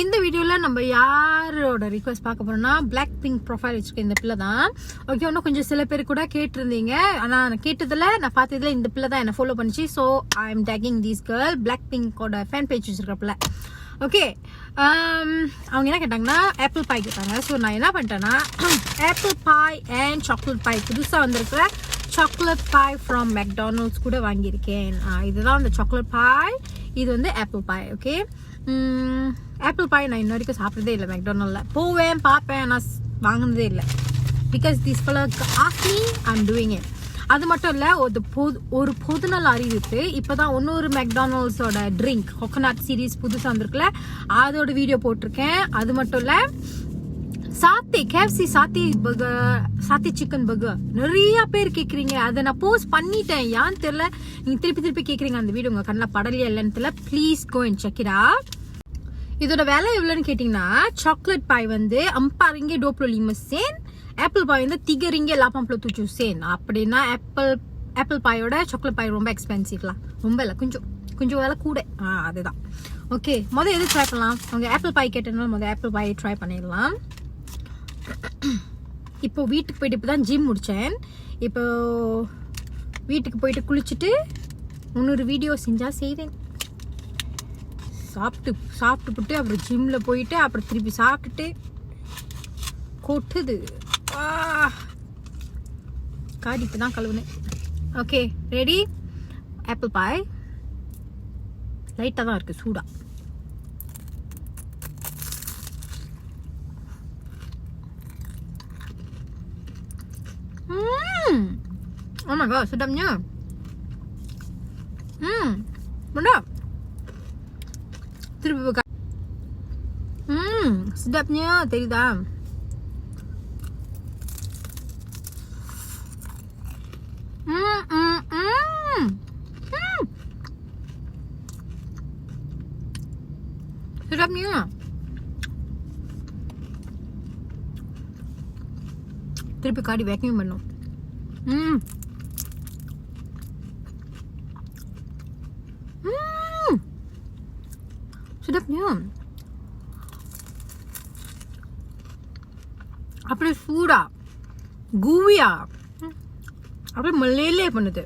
இந்த வீடியோவில் நம்ம யாரோட ரிக்வெஸ்ட் பார்க்க போறோம்னா பிளாக் பிங்க் ப்ரொஃபைல் வச்சிருக்க இந்த பிள்ளை தான். ஓகே, இன்னும் கொஞ்சம் சில பேர் கூட கேட்டிருந்தீங்க. ஆனால் நான் கேட்டதில் நான் பார்த்ததில் இந்த பிள்ளை தான் என்னை ஃபாலோ பண்ணிச்சு. So I am taking this girl. Black பிங்கோட ஃபேன் பேஜ் வச்சிருக்க பிள்ளை. ஓகே, அவங்க என்ன கேட்டாங்கன்னா ஆப்பிள் பாய் கேட்டாங்க. ஸோ நான் என்ன பண்ணிட்டேன்னா apple bye and chocolate boy புதுசாக வந்திருக்கிற சாக்லேட் பாய் ஃப்ரம் மெக்டானல்ட்ஸ் கூட வாங்கியிருக்கேன். இதுதான் அந்த சாக்லேட் பாய், இது வந்து ஆப்பிள் பாய். ஓகே, ஆப்பிள் பாய் நான் இன்ன வரைக்கும் சாப்பிட்றதே இல்லை. மெக்டானல்டில் போவேன் பார்ப்பேன், நான் வாங்கினதே இல்லை. Because this fellow ask me I am doing it. அது மட்டும் இல்லை, ஒரு பொதுநல அறிவிப்பு. இப்போ தான் இன்னொரு மெக்டானல்ட்ஸோட ட்ரிங்க் கோகோனட் சீரீஸ் புதுசாக வந்திருக்குல்ல, அதோட வீடியோ போட்டிருக்கேன். அது மட்டும் இல்லை, சாத்தி கேஎஃப்சி சாத்தி பர்கர், சாத்தி சிக்கன் பர்கர் நிறைய பேர் கேட்குறீங்க. அதை நான் போஸ்ட் பண்ணிட்டேன், ஏன்னு தெரியல. நீங்கள் திருப்பி கேட்குறீங்க அந்த வீடியோ உங்கள் கண்ணில் படலையா இல்லைன்னு தெரியல. Please go and check it out. இதோட விலை எவ்வளோன்னு கேட்டிங்கன்னா, சாக்லேட் பாய் வந்து 4.25 சென்ட், ஆப்பிள் பாய் வந்து 3.87 சென்ட். அப்படின்னா ஆப்பிள் பாயோட சாக்லேட் பாய் ரொம்ப எக்ஸ்பென்சிவ்லாம். ரொம்ப இல்லை, கொஞ்சம் விலை கூட. அதுதான். ஓகே, முதல் எது ட்ரை பண்ணலாம்? அவங்க ஆப்பிள் பாய் கேட்டனால முதல் ஆப்பிள் பாய் ட்ரை பண்ணிடலாம். இப்போ வீட்டுக்கு போயிட்டு இப்போ தான் ஜிம் முடித்தேன். இப்போ வீட்டுக்கு போயிட்டு குளிச்சுட்டு இன்னொரு வீடியோ செஞ்சால் செய்வேன். சாப்பிட்டு அப்புறம் ஜிம்மில் போயிட்டு அப்புறம் திருப்பி சாப்பிட்டுட்டு கொட்டுது காடி. இப்போ தான் கழுவுனேன். Okay, ready? ஆப்பிள் பாய் லைட்டாக தான் இருக்குது, சூடா. Oh my god, sedapnya. Benar. Terus buka. Sedapnya, தெரியுதா? Sedapnya. திருப்பி காடி வேக்யூம் பண்ணும். sedapnya. அப்படியே சூடா கூவியா அப்படியே மல்லேலே பண்ணுது.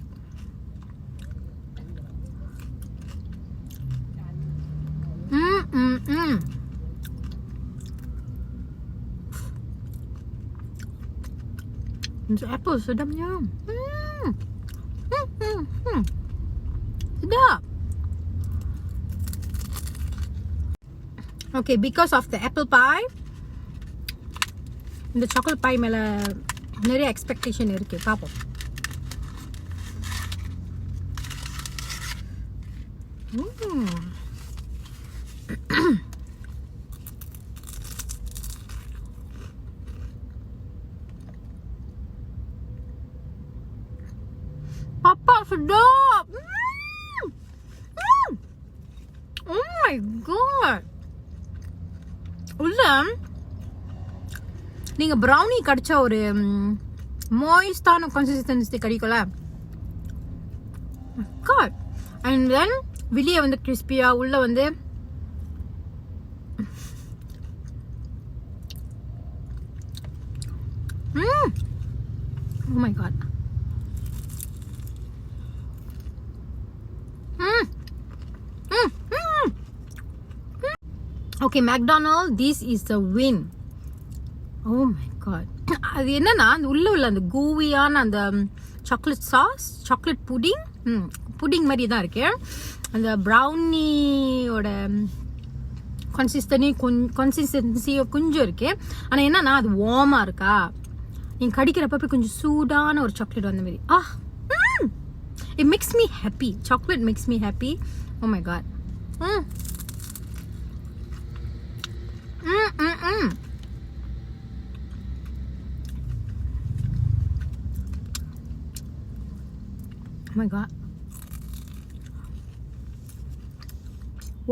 Apple sedapnya. Sedap. Okay, because of the apple pie, இந்த சாக்லேட் பாய் மேலே நிறைய எக்ஸ்பெக்டேஷன் இருக்கு. பார்ப்போம். Papa, sedap. Oh my god. உள்ள நீங்கள் ப்ரௌனி கடிச்சா ஒரு மாய்ஸ்டான கன்சிஸ்டன்சி கிடைக்கும்ல. அண்ட் தென் வெளியே வந்து கிறிஸ்பியா, உள்ள வந்து oh my god. Okay, McDonald's, this is the win. Oh my god. அது என்னன்னா, அந்த உள்ள அந்த கூவியான அந்த சாக்லேட் சாஸ், சாக்லேட் புடிங் மாதிரி தான் இருக்கு. அந்த ப்ரௌனியோட கன்சிஸ்டன்சியோ கொஞ்சம் இருக்கு. ஆனால் என்னன்னா, அது வார்மா இருக்கா, நீங்கள் கடிக்கிறப்ப கொஞ்சம் சூடான ஒரு சாக்லேட் வந்த மாதிரி. It makes me happy. Chocolate makes me happy. Oh my god. Oh my god.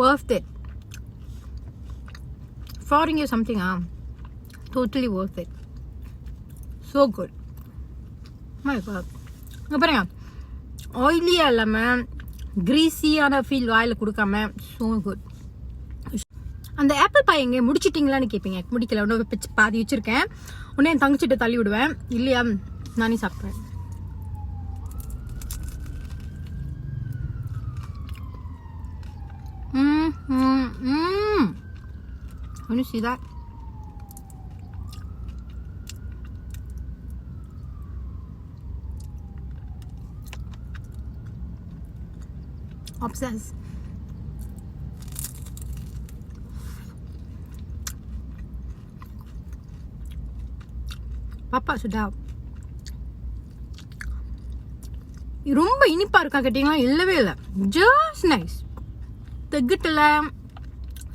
Worth it. Forwarding you something, totally worth it. So good. Oh my god. பாருங்க, ஆயிலியா இல்லாம கிரீஸியான ஃபீல் வாயில கொடுக்காம so good. அந்த apple பாய் எங்கே முடிச்சிட்டிங்களான்னு கேட்பீங்க. முடிக்கல, ஒன்று பாதி வச்சுருக்கேன். உடனே என் தங்கச்சிட்ட தள்ளி விடுவேன். இல்லையா நானே சாப்பிட்றேன். Can you see that? Obsessed. Papa sudah. ரொம்ப இனிப்பா இருக்கா கேட்டீங்களா? இல்லவே இல்லை. Just nice. தெகிட்டல.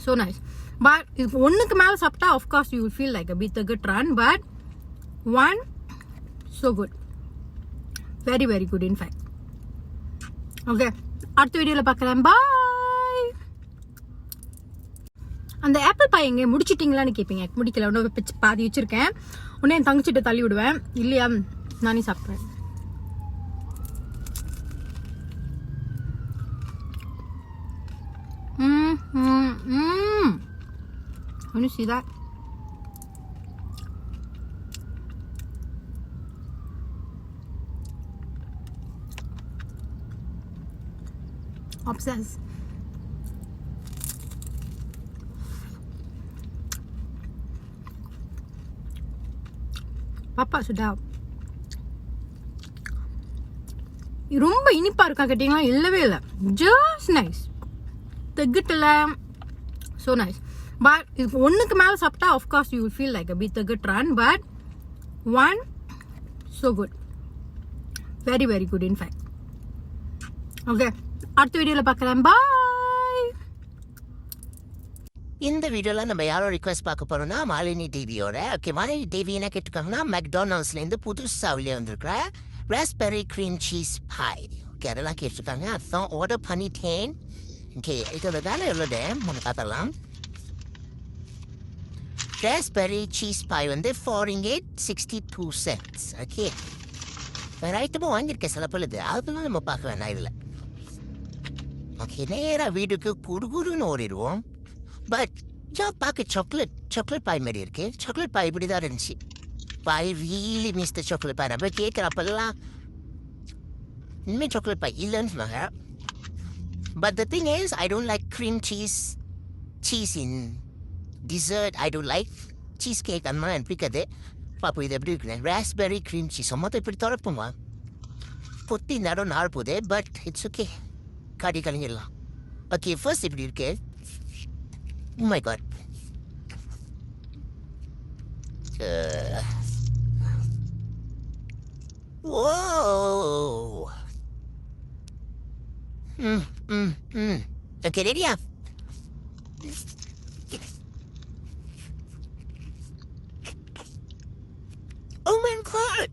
So nice. பட் இது ஒன்றுக்கு மேலே சாப்பிட்டா of course you will feel like a bit தெகிட் ரன். But one so good. Very very good in fact. Okay, அடுத்த வீடியோவில் பார்க்குறேன். பாய். அந்த ஆப்பிள் பாய் எங்கே முடிச்சிட்டிங்களான்னு கேட்பீங்க. முடிக்கல, ஒன்று பாதி வச்சுருக்கேன். உடனே என் தங்கச்சிட்ட தள்ளி விடுவேன். இல்லையா நானே சாப்பிட்றேன். Can you see that? Obsessed. Papa sudah. ரொம்ப இனிப்பா இருக்கா கேட்டீங்களா? இல்லவே இல்லை. Just nice. தெகிட்டல. So nice. பட் இது ஒன்றுக்கு மேலே சாப்பிட்டா of course you will feel like a bit தெகிட் ரன். But one so good. Very very good in fact. Okay, அடுத்த வீடியோவில் பார்க்குறேன். பாய். இந்த வீடியோவில் நம்ம யாரோ ரிக்வெஸ்ட் பார்க்க போகிறோம்னா மாலினி டிவியோட. ஓகே, மாலினி டிவி என்ன கேட்டுருக்காங்கன்னா மெக்டானல்ட்ஸ்லேருந்து புதுசாக வெளியே வந்திருக்கிற ராஸ்பெரி க்ரீம் சீஸ் பாய். ஓகே, அதெல்லாம் கேட்டிருக்காங்க. அதான் ஆர்டர் பண்ணிட்டேன். ஓகே, இதோட வேலை எவ்வளோது நம்ம பார்த்துடலாம். ராஸ்பெரி சீஸ் பாய் வந்து $4.62. ஓகே, வேறு ஐட்டமும் வாங்கியிருக்கேன் சில பொழுது. அதெல்லாம் நம்ம பார்க்க வேணாம் இதில். ஓகே, நேராக வீட்டுக்கு குடுகுடுன்னு ஓடிடுவோம். பட் பார்க்க சாக்லேட் பாய் மாதிரி இருக்கு. சாக்லேட் பாய் இப்படி தான் இருந்துச்சு. Pie really miss the chocolate pie. நம்ம கேட்குறப்பெல்லாம் இனிமேல் சாக்லேட் பாய் இல்லைன்னு சொன்னாங்க. But the thing is, I don't like cream cheese in dessert. I don't like cheesecake. அந்த மாதிரி எனக்கு பிடிக்காது. பாப்போம் இது எப்படி இருக்குன்னு. ராஸ்பெரி க்ரீம் சீஸ் மொத்தம் இப்படி திறப்போமா? பொத்தி இந்த இடம் நாள் போகுது. பட் இட்ஸ் ஓகே, காட்டி கழிஞ்சிடலாம். ஓகே, ஃபர்ஸ்ட் இப்படி இருக்கு. Oh my god. Whoa. Okay, ready? Oh my god.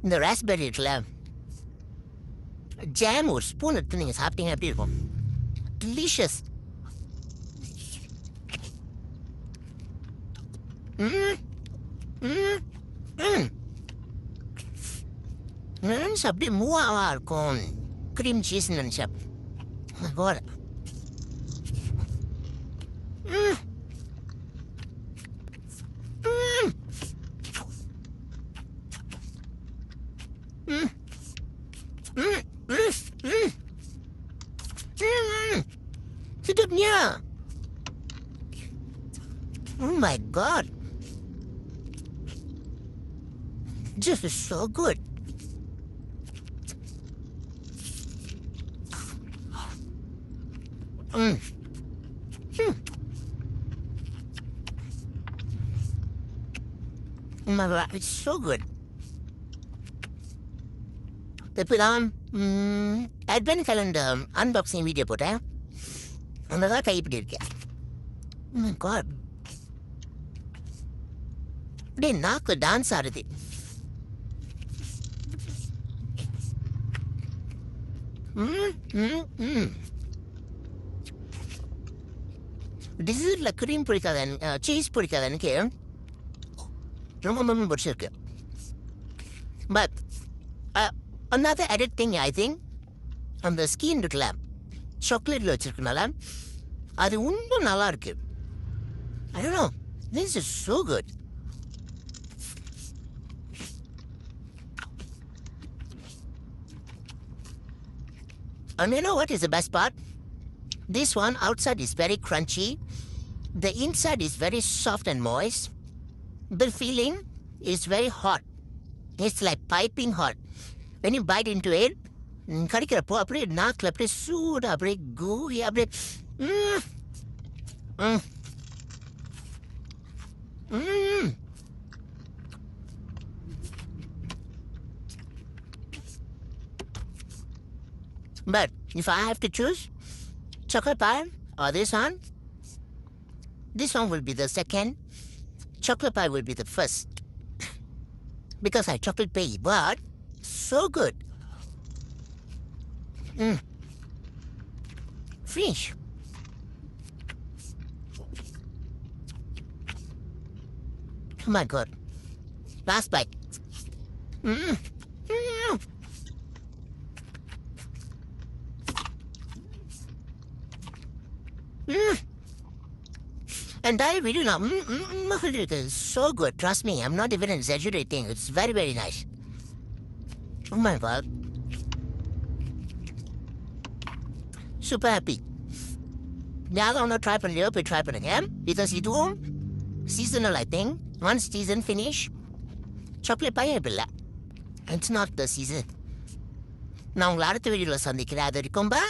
இந்த ராஸ்பெரி இருக்குல்ல, ஜாம் ஒரு ஸ்பூன் எடுத்து நீங்கள் சாப்பிட்டீங்க எப்படி இருக்கும்? டெலிஷியஸ். நினச்சி அப்படியே மூவாவா இருக்கும். க்ரீம் சீஸ் நினச்சேன். போட sedapnya. Oh my god, this is so good. Oh my god, it's so good. இப்போ தான் அட்வென்ட் கேலண்டர் அன்பாக்சிங் வீடியோ போட்டேன். அந்த தான் கைப்பிடி இருக்கேன். காட், அப்படியே நாக்கு டான்ஸ் ஆடுது. டிசர்ட்டில் க்ரீம் பிடிக்காத சீஸ் பிடிக்காத எனக்கு ரொம்ப ரொம்ப பிடிச்சிருக்கு. But another added thing I think அந்த ஸ்கின் இருக்குல்ல சாக்லேட்ல வச்சிருக்கனால அது இன்னும் நல்லா இருக்கு. I don't know. This is so good. And you know what is the best part? This one outside is very crunchy. The inside is very soft and moist. The feeling is very hot. It's like piping hot. When you bite into it, கடிக்கிறப்போ அப்படியே நாக்கில் அப்படியே சூடு அப்படியே கூவி அப்படியே But if I have to choose chocolate pie or this one will be the second. Chocolate pie will be the first. Because I chocolate pie, but so good. Fish. Oh my god. Last bite. And I really know. It is so good. Trust me, I'm not even exaggerating. It's very, very nice. Oh my god. Super happy. யாரும் ஒன்றும் try பண்ணலையோ போய் try பண்ணுங்க. Because இதுவும் seasonal I think. Once season finish chocolate பையன் இல்லை. It's not the season. நான் உங்களை அடுத்த வீடியோவில் சந்திக்கிறேன். அது வரைக்கும் பை.